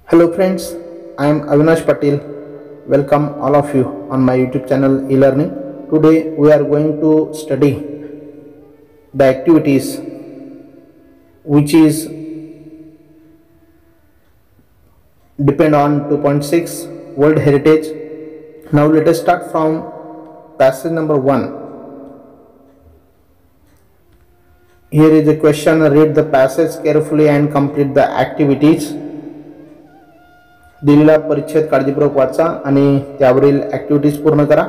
Hello friends, I am Avinash Patil. Welcome all of you on my YouTube channel e-learning. Today we are going to study the activities which is depend on 2.6 World Heritage. Now let us start from passage number 1. Here is a question. Read the passage carefully and complete the activities. दिलेला परिच्छेद काळजीपूर्वक वाचा आणि त्यावरील activities पूर्ण करा.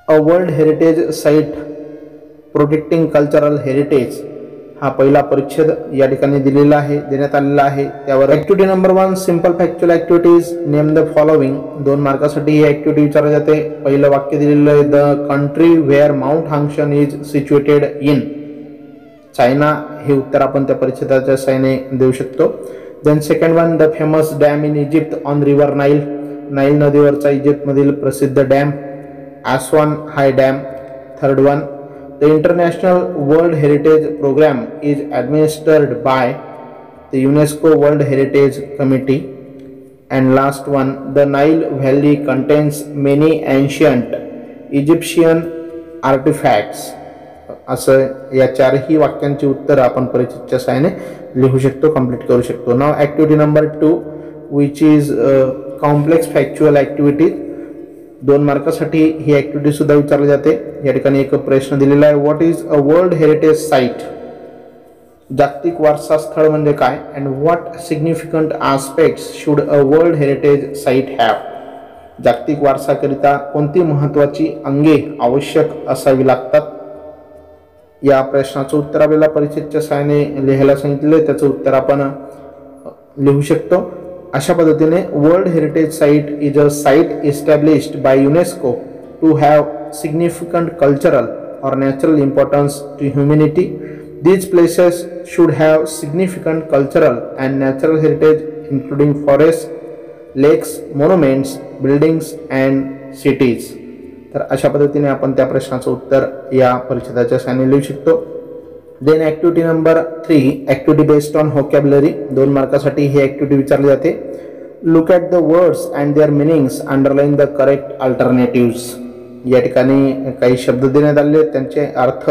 अ world heritage site protecting cultural heritage हा पहिला परिच्छेद या ठिकाणी दिलेला आहे, देण्यात आलेला आहे. त्यावर activity number 1 simple factual activities name the following. 2 मार्कासाठी ही ॲक्टिव्हिटी विचारली जाते. पहिलं वाक्य दिलेलं आहे the country where mount Huangshan is situated in. China हे उत्तर आपण त्या परिच्छेदाच्या साहाय्याने देऊ शकतो. Then second one, the famous dam in Egypt on river Nile. Nile नदीवरचा इजिप्त मधील प्रसिद्ध dam Aswan high dam. Third one, the International World Heritage Program is administered by the UNESCO World Heritage Committee. And last one, the Nile Valley contains many ancient Egyptian artifacts. असं या चारही वाक्यांची उत्तर आपण परिच्छेदाच्या सहाय्याने लिहू शकतो, कंप्लीट करू शकतो. नाव activity number 2 which is complex factual activity. 2 मार्कासाठी ही ॲक्टिव्हिटी सुद्धा विचारली जाते. या ठिकाणी एक प्रश्न दिलेला आहे what is a world heritage site. जागतिक वारसा स्थळ म्हणजे काय. And what significant aspects should a world heritage site have. जागतिक वारसाकरिता कोणती महत्त्वाची अंगे आवश्यक असावी लागतात. या प्रश्नाचं उत्तर आपल्याला परिच्छेदाच्या सहाय्याने लिहायला सांगितले. त्याचं उत्तर आपण लिहू शकतो अशा पद्धतीने. World heritage site is a site established by UNESCO to have significant cultural or natural importance to humanity. These places should have significant cultural and natural heritage including forest, lakes, monuments, buildings and cities. तर अशा पद्धतीने आपण त्या प्रश्नाचं उत्तर या परिच्छेदाच्या सहाय्याने लिहू शकतो. Then activity number 3 activity based on vocabulary. 2 मार्कासाठी ही ॲक्टिव्हिटी विचारली जाते. Look at the words and their meanings, underline the correct alternatives. या ठिकाणी काही शब्द देण्यात आलेले आहेत, त्यांचे अर्थ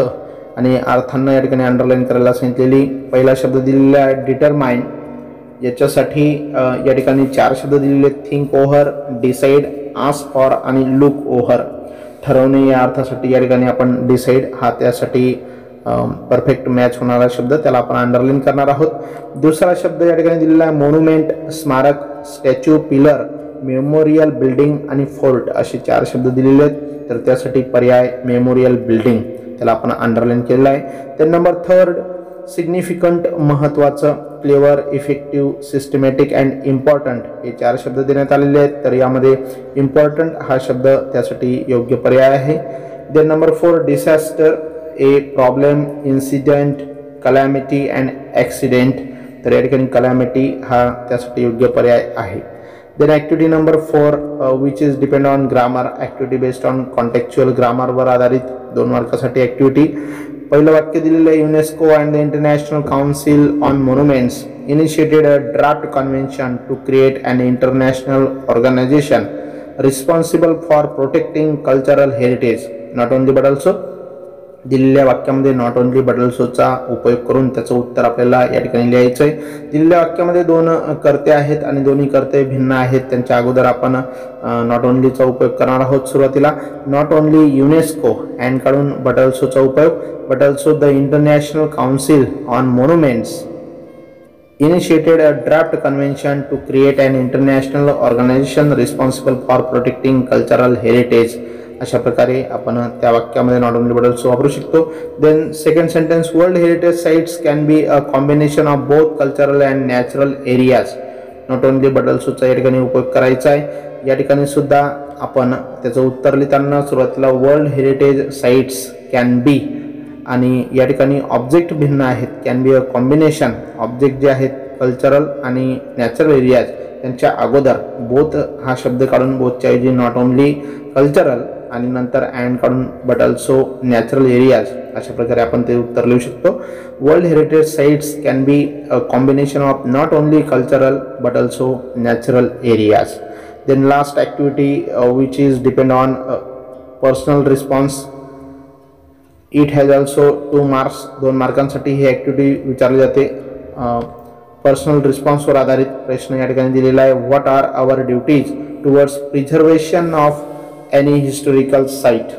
आणि अर्थांना या ठिकाणी अंडरलाईन करायला सांगितलेली. पहिला शब्द दिलेला आहे डिटरमाइन. याच्यासाठी या ठिकाणी 4 शब्द दिलेले आहेत. Think over, decide, ask for आणि लुक ओव्हर. ठरवणे या अर्थासाठी या ठिकाणी आपण डिसाईड हा त्यासाठी परफेक्ट मॅच होणारा शब्द, त्याला आपण अंडरलाईन करणार आहोत. दुसरा शब्द या ठिकाणी दिलेला आहे मोन्युमेंट, स्मारक, स्टॅच्यू, पिलर, मेमोरियल, बिल्डिंग आणि फोर्ट असे 4 शब्द दिलेले आहेत. तर त्यासाठी पर्याय मेमोरियल बिल्डिंग, त्याला आपण अंडरलाईन केलेला आहे. तर नंबर 3 सिग्निफिकंट महत्त्वाचं, clever, effective, systematic and important हे 4 शब्द देण्यात आलेले आहेत. तर यामध्ये इम्पॉर्टंट हा शब्द त्यासाठी योग्य पर्याय आहे. Then number 4 disaster, a problem, incident, calamity and accident. तर या ठिकाणी कलॅमिटी हा त्यासाठी योग्य पर्याय आहे. Then activity number 4 which is depend on grammar. Activity based on contextual ग्रामरवर आधारित 2 मार्कासाठी ॲक्टिव्हिटी. पहिलं वाक्य दिलेलं आहे UNESCO and the international council on monuments initiated a draft convention to create an international organisation responsible for protecting cultural heritage not only but also. दिलेल्या वाक्यामध्ये not only but ऑल्सोचा उपयोग करून त्याचं उत्तर आपल्याला या ठिकाणी लिहायचं आहे. दिलेल्या वाक्यामध्ये 2 कर्ते आहेत आणि दोन्ही कर्ते भिन्न आहेत. त्यांच्या अगोदर आपण नॉट ओनलीचा उपयोग करणार आहोत. सुरुवातीला नॉट ओनली युनेस्को अँड काढून बट ऑल्सोचा उपयोग. But also the international council on monuments initiated a draft convention to create an international organisation responsible for protecting cultural heritage. अशा प्रकारे आपण त्या वाक्यामध्ये नॉट ओनली बट ऑल्सो वापरू शकतो. Then second sentence world heritage sites can be a combination of both cultural and natural areas. Not only but ऑल्सोचा या ठिकाणी उपयोग करायचा आहे. या ठिकाणी सुद्धा आपण त्याचं उत्तर लिहिताना सुरुवातीला वर्ल्ड हेरिटेज साइट्स कॅन बी आणि या ठिकाणी ऑब्जेक्ट भिन्न आहेत. Can be a combination, object जे आहेत कल्चरल आणि नॅचरल एरियाज त्यांच्या अगोदर बोथ हा शब्द काढून बोथच्या ऐवजी नॉट ओनली कल्चरल आणि नंतर अँड काढून बट ऑल्सो नॅचरल एरियाज, अशा प्रकारे आपण ते उत्तर लिहू शकतो. World heritage sites can be a combination of not only cultural but also natural areas. Then last activity which is depend on personal response. It has also 2 marks. 2 मार्कांसाठी ही activity विचारली जाते. पर्सनल रिस्पॉन्सवर आधारित प्रश्न या ठिकाणी दिलेला आहे. What are our duties towards preservation of any historical site.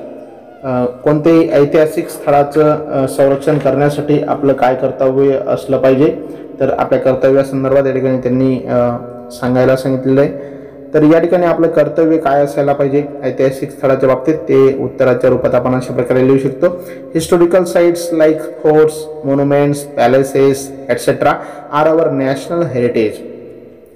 कोणत्याही ऐतिहासिक स्थळाचं संरक्षण करण्यासाठी आपलं काय कर्तव्य असलं पाहिजे, तर आपल्या कर्तव्यासंदर्भात या ठिकाणी त्यांनी सांगायला सांगितलेलं आहे. तर या ठिकाणी आपलं कर्तव्य काय असायला पाहिजे ऐतिहासिक स्थळाच्या बाबतीत, ते उत्तराच्या रूपात आपण अशा प्रकारे लिहू शकतो. Historical sites like forts, monuments, palaces etcetera are our national heritage.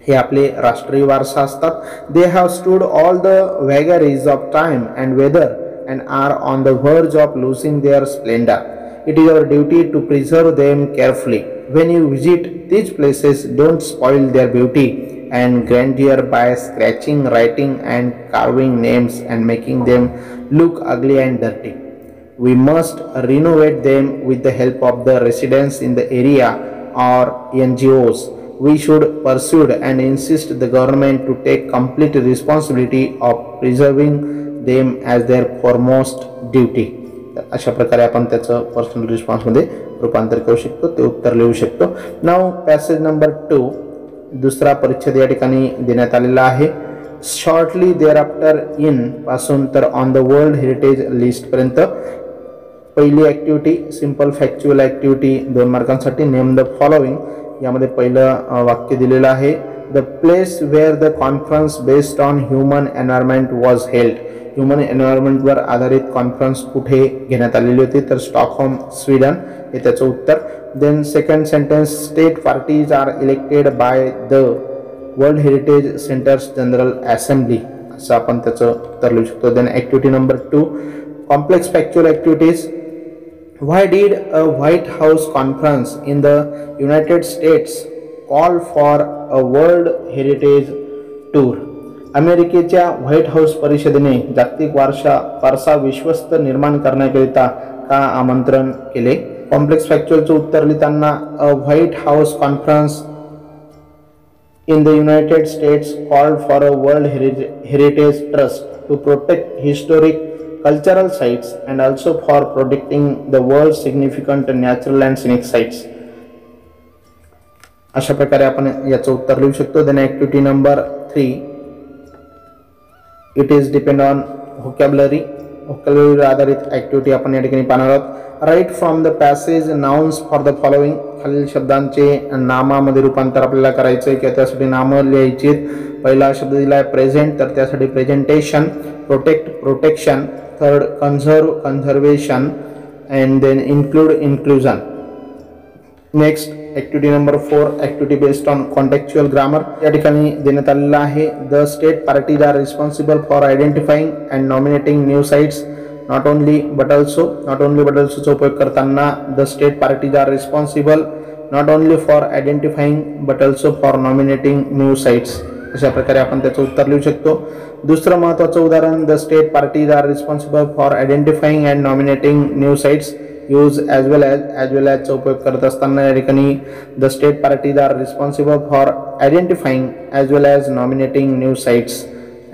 हे आपले राष्ट्रीय वारसा असतात. They have stood all the vagaries of time and weather and are on the verge of losing their splendour. It is our duty to preserve them carefully. When you visit these places don't spoil their beauty and grandeur by scratching, writing and carving names and making them look ugly and dirty. We must renovate them with the help of the residents in the area or NGOs. We should pursue and insist the government to take complete responsibility of preserving them as their foremost duty. अशा प्रकारे आपण त्याचं personal रिस्पॉन्समध्ये रूपांतर करू शकतो, ते उत्तर लिहू शकतो. नाउ पॅसेज नंबर 2, दुसरा परिच्छेद या ठिकाणी देण्यात आलेला आहे. शॉर्टली देअर आफ्टर इन पासून तर on the world heritage list पर्यंत. पहिली ॲक्टिव्हिटी सिंपल फॅक्च्युअल ॲक्टिव्हिटी 2 मार्कांसाठी. Name the following. यामध्ये पहिलं वाक्य दिलेलं आहे. The place where the conference based on human environment was held. Human एन्व्हायरमेंटवर आधारित कॉन्फरन्स कुठे घेण्यात आलेली होती, तर स्टॉकहोम, स्वीडन हे त्याचं उत्तर. Then second sentence, state parties are elected by the world heritage centres general assembly, असं आपण त्याचं उत्तर लिहू शकतो. Then activity number 2, complex factual activities. Why did a White House conference in the United States call for a world heritage tour. अमेरिकेच्या White House परिषदेने जागतिक वारसा विश्वस्त निर्माण करण्याकरिता का आमंत्रण केले. कॉम्प्लेक्स फॅक्च्युअलचं उत्तर लिहिताना a White House conference in the United States called for a world heritage trust to protect historic cultural sites and also for protecting the world significant natural and scenic sites. अशा प्रकारे आपण याचं उत्तर लिहू शकतो. Then activity number 3, it is depend on vocabulary. व्होकॅब्युलरीवर आधारित activity आपण या ठिकाणी पाहणार आहोत. Write from the passage nouns for the following. खालील शब्दांचे नामामध्ये रूपांतर आपल्याला करायचं आहे किंवा त्यासाठी नामं लिहायची. पहिला शब्द दिला आहे प्रेझेंट, तर त्यासाठी presentation. Protect, protection. Third conserve, conservation. And then include, inclusion. Next activity number 4, activity based on contextual grammar. या ठिकाणी देण्यात आलेला आहे. The state parties are responsible for identifying and nominating new sites. Not only but ऑल्सोचा उपयोग करताना the state parties are responsible not only for identifying but also for nominating new sites. अशा प्रकारे आपण त्याचं उत्तर लिहू शकतो. दुसरं महत्त्वाचं उदाहरण, the state parties are responsible for identifying and nominating new sites. Use as well ॲजचा उपयोग करत असताना या ठिकाणी the state parties are responsible for identifying as well as nominating new sites.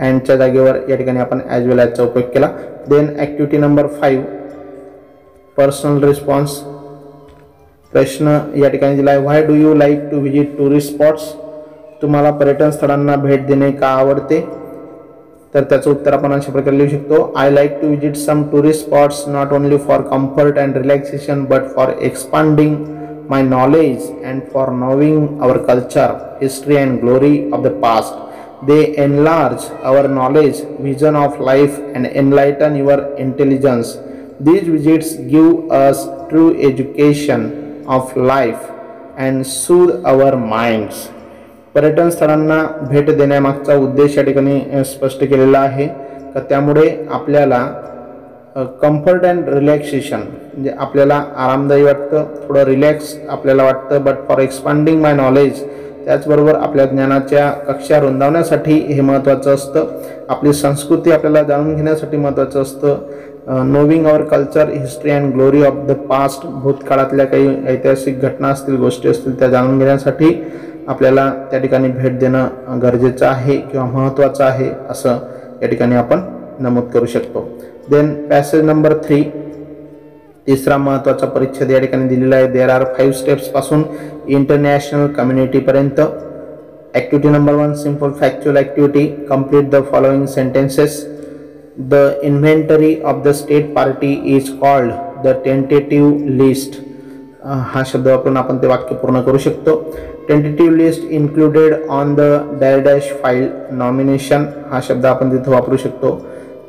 अँडच्या जागेवर या ठिकाणी आपण ॲज वेल ॲजचा उपयोग केला. Then activity number 5, personal response. प्रश्न या ठिकाणी दिला आहे. Why do you like to visit tourist spots. तुम्हाला पर्यटन स्थळांना भेट देणे का आवडते, तर त्याचं उत्तर आपण अशा प्रकारे लिहू शकतो. I like to visit some tourist spots not only for comfort and relaxation but for expanding my knowledge and for knowing our culture, history and glory of the past. They enlarge our knowledge, vision of life and enlighten your intelligence. These visits give us true education of life and soothe our minds. पर्यटन स्थळांना भेट देण्यामागचा उद्देश या ठिकाणी स्पष्ट केलेला आहे का त्यामुळे आपल्याला कम्फर्ट अँड रिलॅक्सेशन म्हणजे आपल्याला आरामदायी वाटतं, थोडं रिलॅक्स आपल्याला वाटतं. But for expanding my knowledge, त्याचबरोबर आपल्या ज्ञानाच्या कक्षा रुंदावण्यासाठी हे महत्त्वाचं असतं. आपली संस्कृती आपल्याला जाणून घेण्यासाठी महत्त्वाचं असतं. Knowing our culture, history and glory of the past, भूतकाळातल्या काही ऐतिहासिक घटना असतील, गोष्टी असतील त्या जाणून घेण्यासाठी आपल्याला त्या ठिकाणी भेट देणं गरजेचं आहे किंवा महत्त्वाचं आहे असं या ठिकाणी आपण नमूद करू शकतो. देन पॅसेज नंबर 3, तिसरा महत्त्वाचा परिच्छेद या ठिकाणी दिलेला आहे. देर आर 5 स्टेप्स पासून इंटरनॅशनल कम्युनिटी पर्यंत. Activity number 1, simple factual activity, complete the following sentences. The inventory of the state party is called the tentative list. हा शब्द वापरून आपण ते वाक्य पूर्ण करू शकतो. Tentative list included on the dash file nomination, हा शब्द आपण तिथे वापरू शकतो.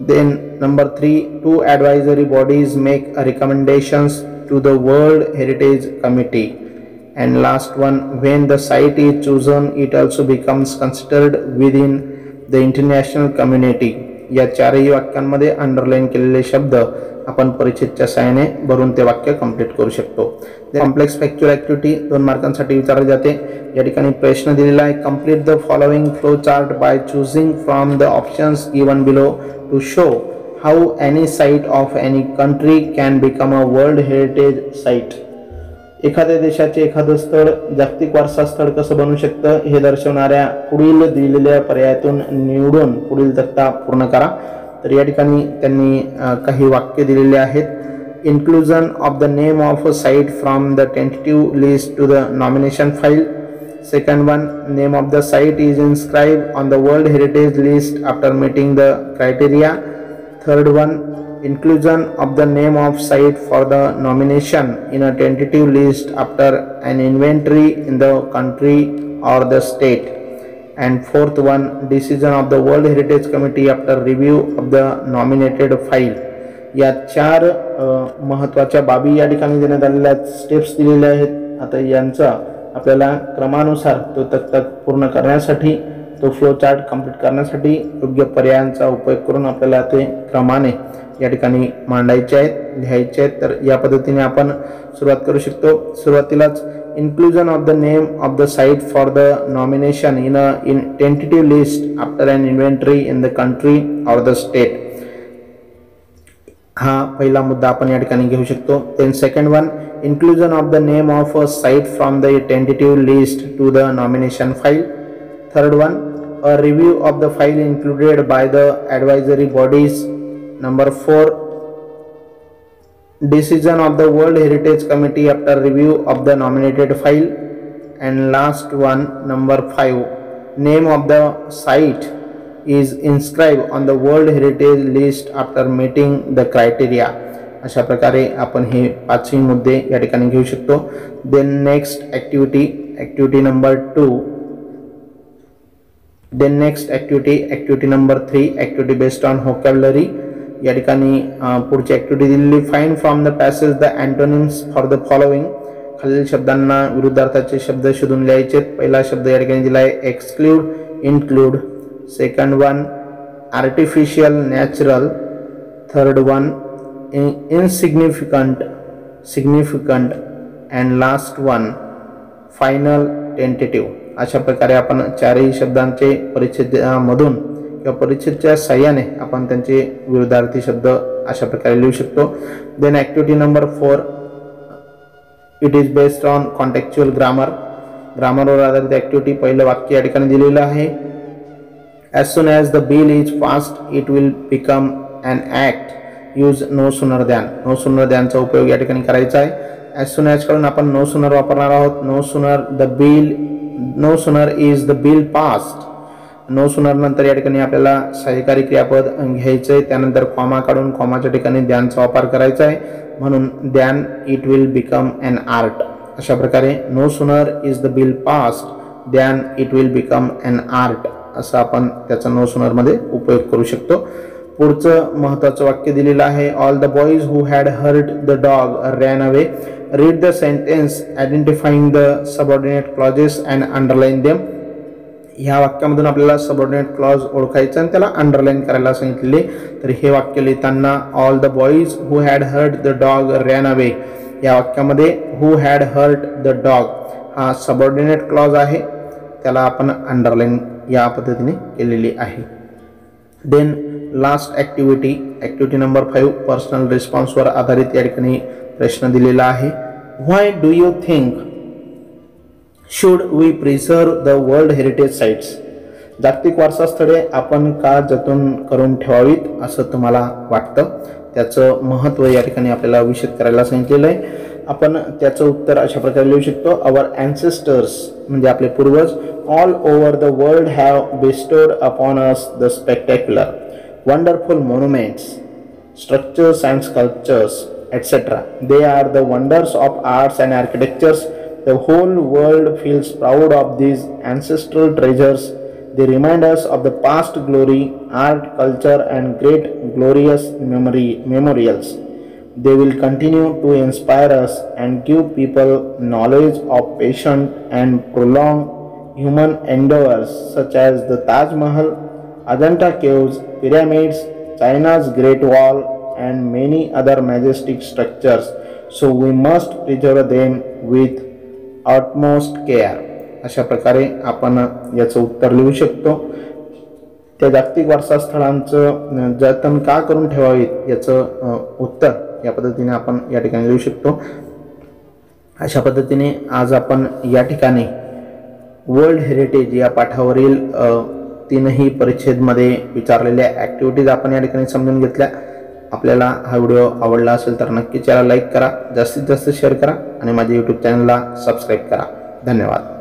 Then number 3, 2 advisory bodies make recommendations to the World Heritage Committee. And last one, when the site is chosen, it also becomes considered within the international community. या चारही वाक्यांमध्ये underline केलेले शब्द आपण परिच्छेदच्या सहाय्याने भरून ते वाक्य कंप्लीट करू शकतो. कॉम्प्लेक्स फॅक्च्युअल ॲक्टिव्हिटी 2 मार्कांसाठी विचारली जाते. या ठिकाणी प्रश्न दिलेला आहे. Complete the following flow chart by choosing from the options given below to show how any site of any country can become a world heritage site. एखाद्या देशाचे एखादं स्थळ जागतिक वारसा स्थळ कसं बनू शकतं हे दर्शवणाऱ्या पुढील दिलेल्या पर्यायातून निवडून पुढील तक्ता पूर्ण करा. तर या ठिकाणी त्यांनी काही वाक्य दिलेले आहेत. Inclusion of the name of a site from the tentative list to the nomination file. Second one, name of the site is inscribe on the world heritage list after meeting the criteria. Third one, inclusion of the name of site for the nomination in a tentative list after an inventory in the country or the state. And fourth one, decision of the World Heritage Committee after review of the nominated file. या 4 महत्त्वाच्या बाबी या ठिकाणी देण्यात आलेल्या steps दिलेल्या आहेत. आता यांचा आपल्याला क्रमानुसार तो तक्ता पूर्ण करण्यासाठी, तो फ्लो चार्ट कंप्लीट करण्यासाठी योग्य पर्यायांचा उपयोग करून आपल्याला ते क्रमाने या ठिकाणी मांडायचे आहेत, लिहायचे आहेत. तर या पद्धतीने आपण सुरुवात करू शकतो. सुरुवातीलाच inclusion of the name of the site for the nomination in tentative list after an inventory in the country or the state, हा पहिला मुद्दा आपण या ठिकाणी घेऊ शकतो. Then second one, inclusion of the name of a site from the tentative list to the nomination file. Third one, a review of the file included by the advisory bodies. Number 4, decision of the World Heritage Committee after review of the nominated file. And last one, number 5, name of the site is inscribed on the World Heritage list after meeting the criteria. अशा प्रकारे आपण हे 5 मुद्दे या ठिकाणी घेऊ शकतो. Then next activity number 2. Then next activity number 3, activity based on vocabulary. या ठिकाणी पुढची ॲक्टिव्हिटी दिलेली. Find from the passage the antonyms for the following. खालील शब्दांना विरुद्धार्थाचे शब्द शोधून लिहायचे. पहिला शब्द या ठिकाणी दिला आहे exclude, include. Second one, artificial, natural. Third one, insignificant, significant. And last one, final, tentative. अशा प्रकारे आपण 4ही शब्दांचे परिच्छेदामधून किंवा परिच्छेदच्या साह्याने आपण त्यांचे विरुद्धार्थी शब्द अशा प्रकारे लिहू शकतो. Then activity number 4, it is based on contextual grammar. ग्रामरवर आधारित ॲक्टिव्हिटी. पहिलं वाक्य या ठिकाणी दिलेलं आहे. As soon as the bill is passed it will become an act. Use no sooner than. No sooner दॅनचा उपयोग या ठिकाणी करायचा आहे. ॲज सून ॲज कडून आपण नो सुनर वापरणार आहोत. No sooner the bill, no sooner is the bill passed. No sooner नंतर या ठिकाणी आपल्याला सहाय्यकारी क्रियापद घ्यायचं आहे. त्यानंतर कॉमा काढून कॉमाच्या ठिकाणी द्यानचा वापर करायचा आहे. म्हणून than it will become an art. अशा प्रकारे no sooner is the bill passed than it will become an art असं आपण त्याचा नो सुनरमध्ये उपयोग करू शकतो. पुढचं महत्त्वाचं वाक्य दिलेलं आहे. All the boys who had hurt the dog ran away. Read the sentence identifying the subordinate clauses and underline them. ह्या वाक्यामधून आपल्याला सबऑर्डिनेट क्लॉज ओळखायचं आणि त्याला अंडरलाईन करायला सांगितले. तर हे वाक्य लिहिताना all the boys who had hurt the dog ran away, या वाक्यामध्ये who had hurt the dog हा सबऑर्डिनेट क्लॉज आहे. त्याला आपण अंडरलाईन या पद्धतीने केलेली आहे. Then last activity number 5 personal रिस्पॉन्सवर आधारित या ठिकाणी प्रश्न दिलेला आहे. Why do you think should we preserve the world heritage sites? जागतिक वारसा स्थळे आपण का जतन करून ठेवावीत असं तुम्हाला वाटतं? त्याचं महत्त्व या ठिकाणी आपल्याला विशद करायला सांगितलेलं आहे. आपण त्याचं उत्तर अशा प्रकारे लिहू शकतो. आवर ॲन्सेस्टर्स म्हणजे आपले पूर्वज all over the world have bestowed upon us the spectacular wonderful monuments, structures and sculptures, etc. They are the wonders of arts and architectures. The whole world feels proud of these ancestral treasures. They remind us of the past glory, art, culture, and great glorious memorials. They will continue to inspire us and give people knowledge of patient and prolonged human endeavors such as the Taj Mahal, Ajanta caves, pyramids, China's Great Wall, and many other majestic structures. So we must preserve them with utmost care. अशा प्रकारे आपण याचं उत्तर लिहू शकतो. त्या जागतिक वारसा स्थळांचं जतन का करून ठेवावीत याचं उत्तर या पद्धतीने आपण या ठिकाणी लिहू शकतो. अशा पद्धतीने आज आपण या ठिकाणी वर्ल्ड हेरिटेज या पाठावरील तीनही परिच्छेदमध्ये विचारलेल्या ॲक्टिव्हिटीज आपण या ठिकाणी समजून घेतल्या. आपल्याला हा व्हिडिओ आवडला असेल तर नक्कीच याला लाईक करा, जास्तीत जास्त शेअर करा आणि माझ्या यूट्यूब चॅनलला सबस्क्राईब करा. धन्यवाद.